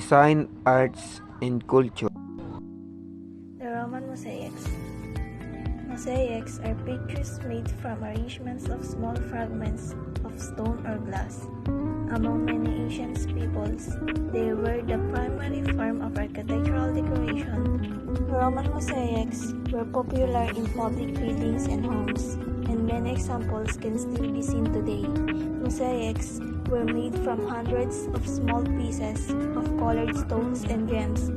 design, arts, and culture. The Roman mosaics. Mosaics are pictures made from arrangements of small fragments of stone or glass. Among many ancient peoples, they were the primary form of architectural decoration. Roman mosaics were popular in public buildings and homes, and many examples can still be seen today. Mosaics were made from hundreds of small pieces of colored stones and gems.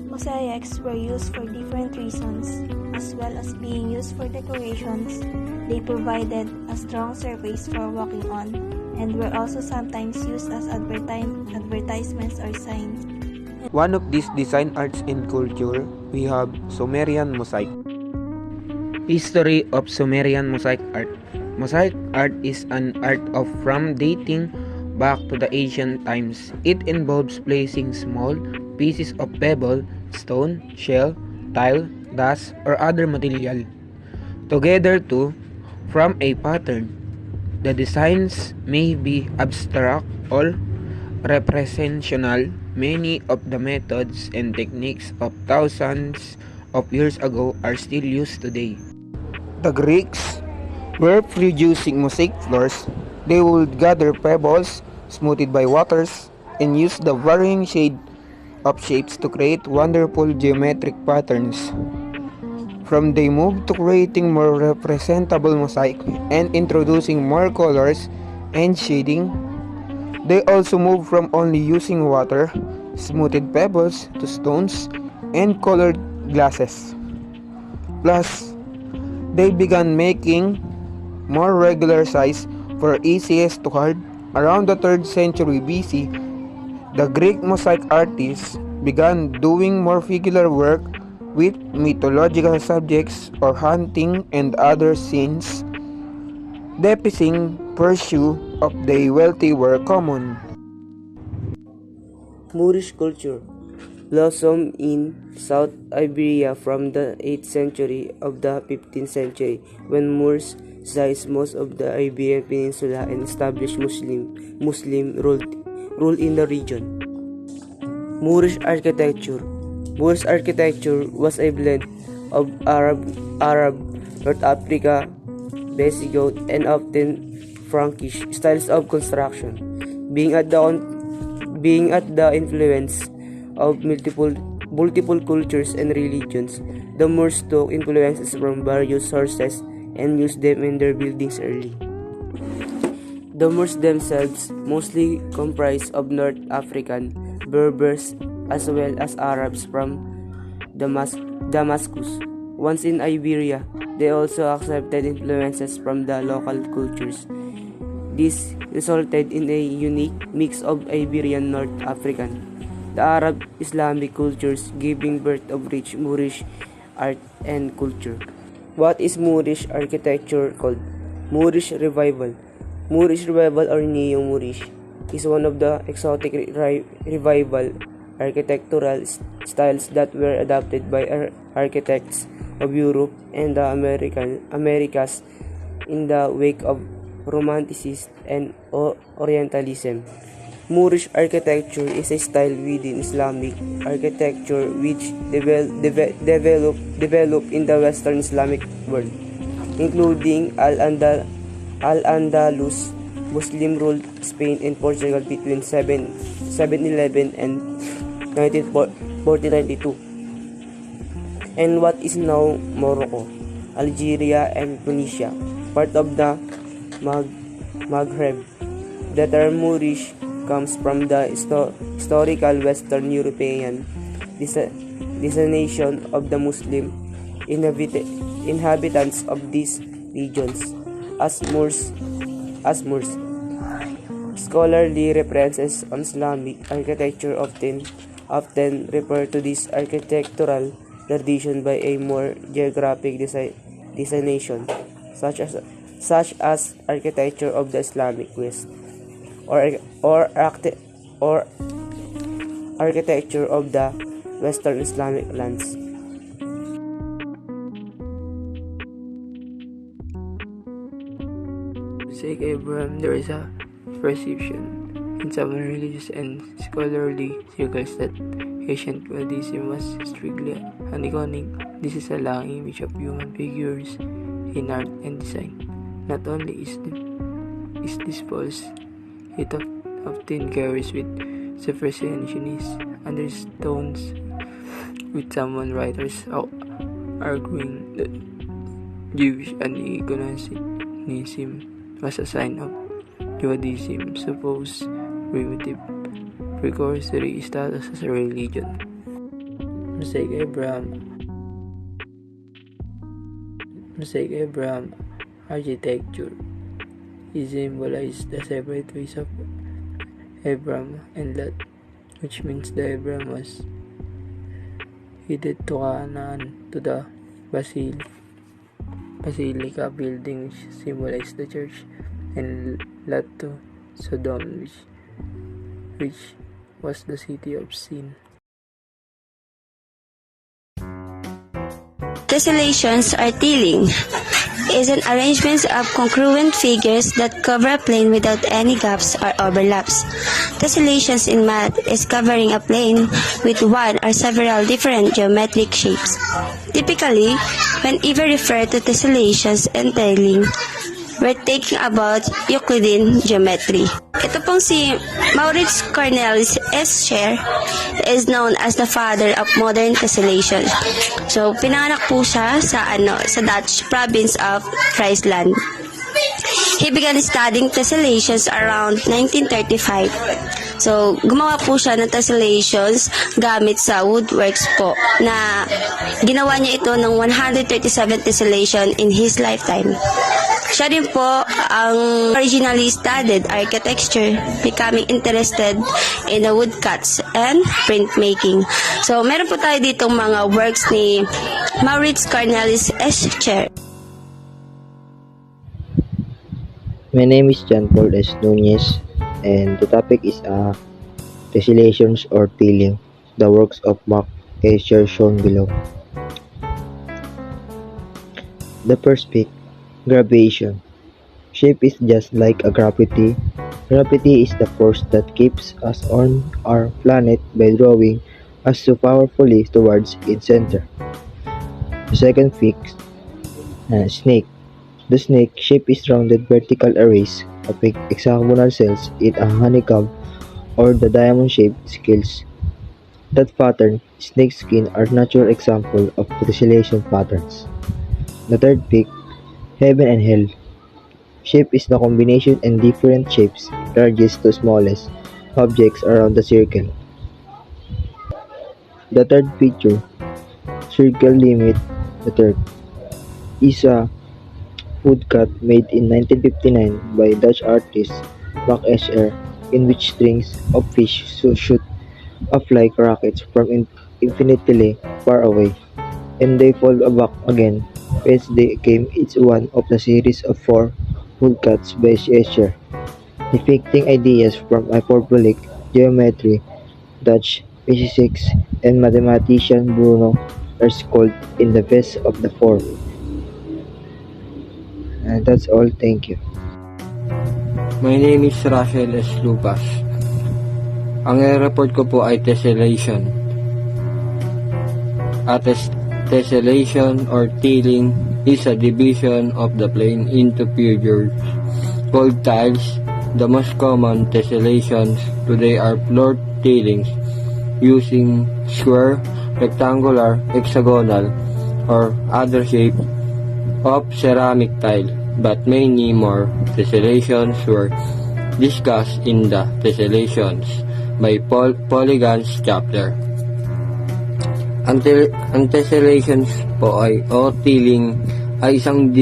Mosaics were used for different reasons, as well as being used for decorations. They provided a strong surface for walking on, and were also sometimes used as advertisements or signs. One of these design arts and culture, we have Sumerian mosaic. History of Sumerian mosaic art. Mosaic art is an art of from dating back to the ancient times. It involves placing small pieces of pebble, stone, shell, tile, dust, or other material together to form a pattern. The designs may be abstract or representational. Many of the methods and techniques of thousands of years ago are still used today. The Greeks were producing mosaic floors. They would gather pebbles, smoothed by waters, and use the varying shade of shapes to create wonderful geometric patterns. From they moved to creating more representable mosaic and introducing more colors and shading. They also moved from only using water, smoothed pebbles to stones and colored glasses. Plus, they began making more regular size for easiest to card. Around the 3rd century BC, the Greek mosaic artists began doing more figular work with mythological subjects or hunting and other scenes. Depicting pursuit of the wealthy were common. Moorish culture blossomed in South Iberia from the 8th century of the 15th century, when Moors seized most of the Iberian Peninsula and established Muslim rule in the region. Moorish architecture. Moorish architecture was a blend of Arab, North Africa, Visigoth, and often Frankish styles of construction, being at the influence of multiple cultures and religions. The Moors took influences from various sources and used them in their buildings early. The Moors themselves mostly comprised of North African, Berbers, as well as Arabs from Damascus. Once in Iberia, they also accepted influences from the local cultures. This resulted in a unique mix of Iberian North African, the Arab Islamic cultures, giving birth of rich Moorish art and culture. What is Moorish architecture called? Moorish Revival. Moorish Revival or Neo-Moorish is one of the exotic revival architectural styles that were adopted by architects of Europe and the Americas in the wake of Romanticism and Orientalism. Moorish architecture is a style within Islamic architecture which developed in the Western Islamic world, including Al-Andalus, Muslim-ruled Spain and Portugal between 711 and 1492, and what is now Morocco, Algeria, and Tunisia, part of the Maghreb. The term Moorish comes from the historical Western European designation of the Muslim inhabitants of these regions as Moors. Scholarly references on Islamic architecture often refer to this architectural tradition by a more geographic designation, such as architecture of the Islamic West, or architecture of the Western Islamic lands. Sake Abraham, there is a perception In some religious and scholarly circles that ancient Buddhism was strictly aniconic. This is a long image of human figures in art and design. Not only is this false, it often carries with supersessionist undertones, with some writers arguing that Jewish aniconism was a sign of Judaism's supposed primitive precursory status as a religion. Mosaic Abraham architecture is symbolized the separate ways of Abraham and Lot, which means that Abraham was headed to Canaan to the Basilica building, which symbolized the church, and Lot to Sodom, which was the city of sin. Tessellations or tiling is an arrangement of congruent figures that cover a plane without any gaps or overlaps. Tessellations in math is covering a plane with one or several different geometric shapes. Typically, whenever refer to tessellations and tiling, we're talking about Euclidean geometry. Ito pong si Maurits Cornelis Escher is known as the father of modern tessellation. So, pinanganak po siya sa Dutch province of Friesland. He began studying tessellations around 1935. So, gumawa po siya ng tessellations gamit sa woodworks po na ginawa niya ito ng 137 tessellation in his lifetime. Siya rin po ang originally studied architecture, becoming interested in the woodcuts and printmaking. So, meron po tayo ditong mga works ni Maurits Cornelis Escher. My name is John Paul S. Nunez, and the topic is Tessellations or tiling, the works of Mark Escher shown below. The first pick, gravitation. Shape is just like a gravity. Gravity is the force that keeps us on our planet by drawing us so powerfully towards its center. The second pick, snake. The snake shape is rounded vertical arrays of hexagonal cells in a honeycomb or the diamond-shaped scales. That pattern, snake skin, are natural example of tessellation patterns. The third pick, heaven and hell. Shape is the combination and different shapes, largest to smallest, objects around the circle. The third picture, circle limit. The third is a woodcut made in 1959 by Dutch artist Mark Escher, in which strings of fish shoot off like rockets from infinitely far away, and they fall back again. Hence they came each one of the series of 4 woodcuts by Escher, depicting ideas from hyperbolic geometry. Dutch physicist and mathematician Bruno are called in the best of the 4. And that's all. Thank you. My name is Rachel S. Lupas. Ang report ko po ay tessellation. Tessellation or tiling is a division of the plane into figures called tiles. The most common tessellations today are floor tilings using square, rectangular, hexagonal, or other shapes of ceramic tile, but many more tessellations were discussed in the Tessellations by Polygons chapter. Ang tessellations po o tiling ay isang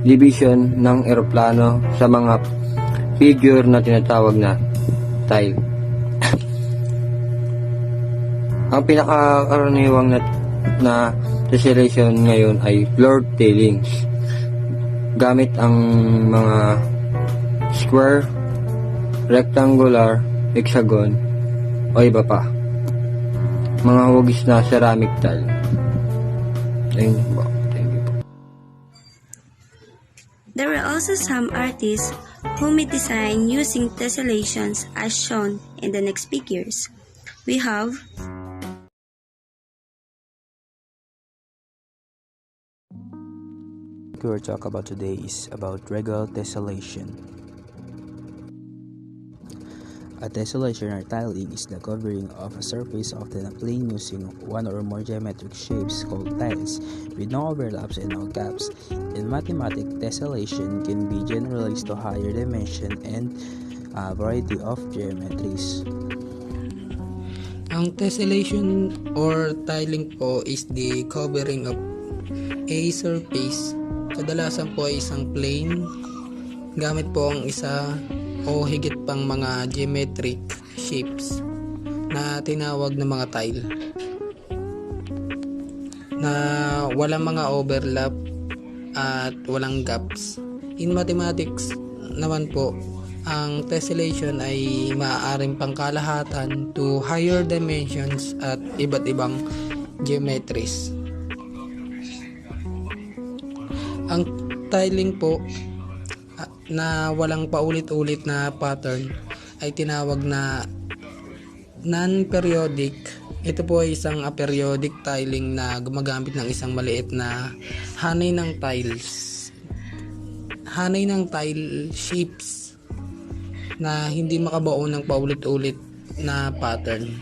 division ng eroplano sa mga figure na tinatawag na tile. Ang pinakakaraniwang na tessellation ngayon ay floor tilings gamit ang mga square, rectangular, hexagon o iba pa, mga hugis na ceramic tile. Thank you po. There were also some artists who may design using tessellations as shown in the next figures. We have What we'll talk about today is about regular tessellation. A tessellation or tiling is the covering of a surface, often a plane, using one or more geometric shapes called tiles, with no overlaps and no gaps. In mathematics, tessellation can be generalized to higher dimension and a variety of geometries. Ang tessellation or tiling po is the covering of a surface. Kadalasan po ay isang plane gamit po ang isa o higit pang mga geometric shapes na tinawag na mga tile na walang mga overlap at walang gaps. In mathematics naman po, ang tessellation ay maaaring pangkalahatan to higher dimensions at iba't ibang geometries. Ang tiling po na walang paulit-ulit na pattern ay tinawag na non-periodic. Ito po ay isang aperiodic tiling na gumagamit ng isang maliit na hanay ng tile shapes na hindi makabuo ng paulit-ulit na pattern.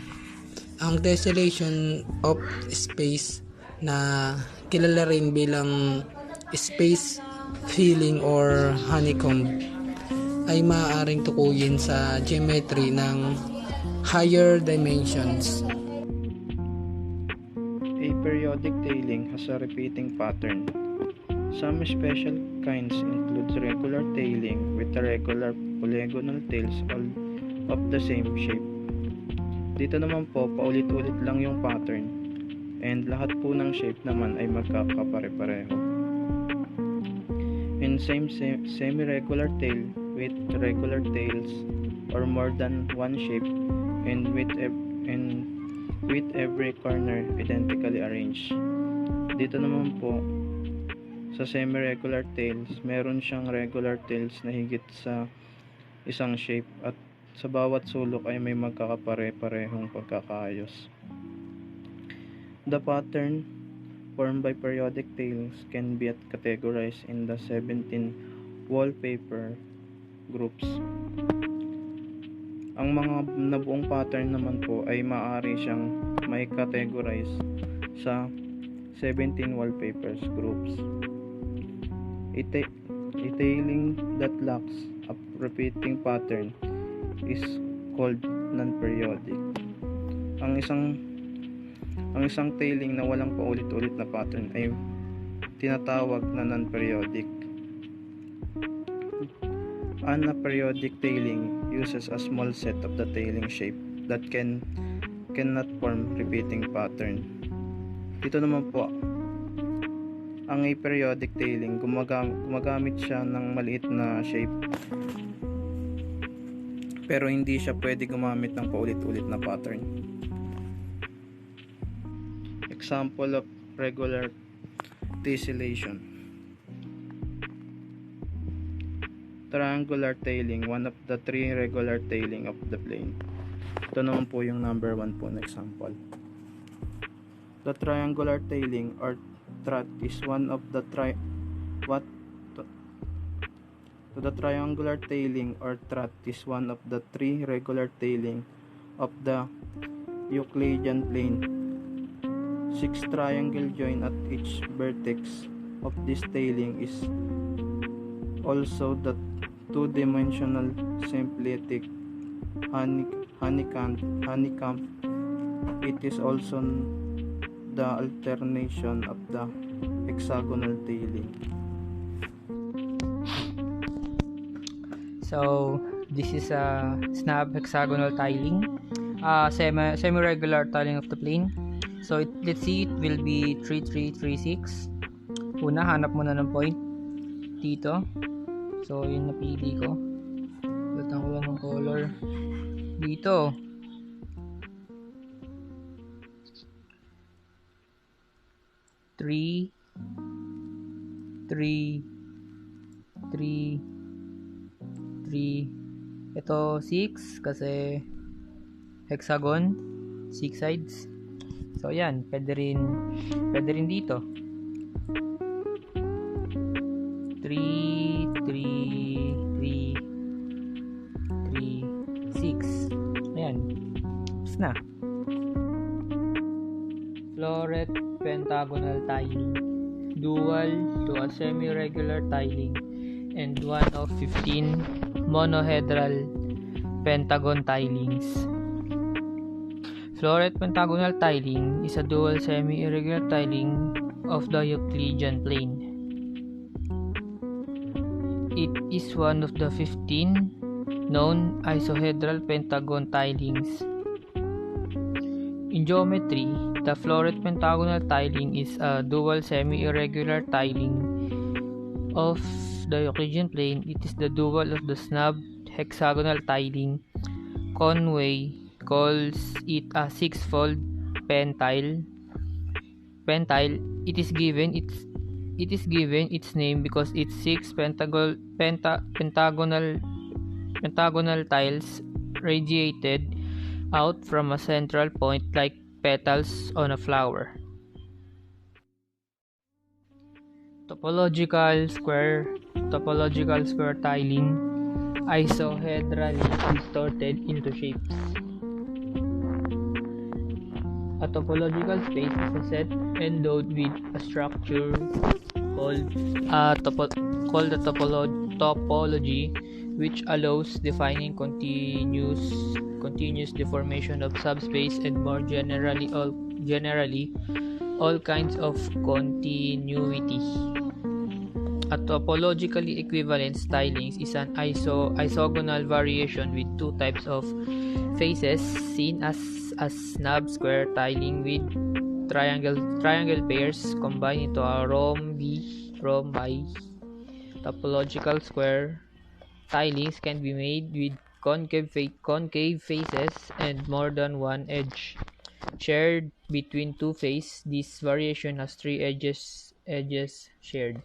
Ang tessellation of space na kilala rin bilang space filling or honeycomb ay maaaring tukuyin sa geometry ng higher dimensions. A periodic tailing has a repeating pattern. Some special kinds include regular tailing with a regular polygonal tails all of the same shape. Dito naman po, paulit-ulit lang yung pattern and lahat po ng shape naman ay magkakapare-pareho. And semi-regular tail with regular tails or more than one shape and with every corner identically arranged. Dito naman po sa semi-regular tails, meron siyang regular tails na higit sa isang shape at sa bawat sulok ay may magkakapare-parehong pagkakaayos. The pattern formed by periodic tails can be categorized in the 17 wallpaper groups. Ang mga nabuong pattern naman po ay maaari siyang may categorize sa 17 wallpapers groups. A tailing that lacks a repeating pattern is called non-periodic. Ang isang tailing na walang paulit-ulit na pattern ay tinatawag na non-periodic. An aperiodic tailing uses a small set of the tailing shape that cannot form repeating pattern. Dito naman po, ang aperiodic tailing gumagamit siya ng maliit na shape pero hindi siya pwede gumamit ng paulit-ulit na pattern. Example of regular tessellation: triangular tailing, one of the three regular tailing of the plane. Ito naman po yung number 1 po na example. The triangular tailing or trot is one of the The triangular tailing or trot is one of the three regular tailing of the Euclidean plane. 6 triangle join at each vertex of this tailing is also the two-dimensional symplectic honeycomb. It is also the alternation of the hexagonal tailing. So this is a snap hexagonal tiling, semi-regular tiling of the plane. So let's see, it will be 3336. Una, hanap muna ng point dito. So yun napili ko. Palitan ko lang ng color dito. Three, 3, 3, ito 6 kasi hexagon, 6 sides. So yan, pwede rin dito. 3, 3, 3, 3, 6. Ayan. Tapos na. Floret pentagonal tiling. Dual to a semi-regular tiling and one of 15 monohedral pentagon tilings. Floret pentagonal tiling is a dual semi-irregular tiling of the Euclidean plane. It is one of the 15 known isohedral pentagon tilings. In geometry, the floret pentagonal tiling is a dual semi-irregular tiling of the Euclidean plane. It is the dual of the snub hexagonal tiling. Conway calls it a six-fold pentile. It is given its name because its six pentagonal tiles radiated out from a central point like petals on a flower. Topological square tiling, isohedrally distorted into shapes. A topological space is a set endowed with a structure called a topology, which allows defining continuous deformation of subspace and more generally all kinds of continuity. A topologically equivalent stylings is an isogonal variation with two types of faces, seen as a snub square tiling with triangle pairs combined into a rhombi. Topological square tilings can be made with concave faces and more than one edge shared between two faces. This variation has three edges shared.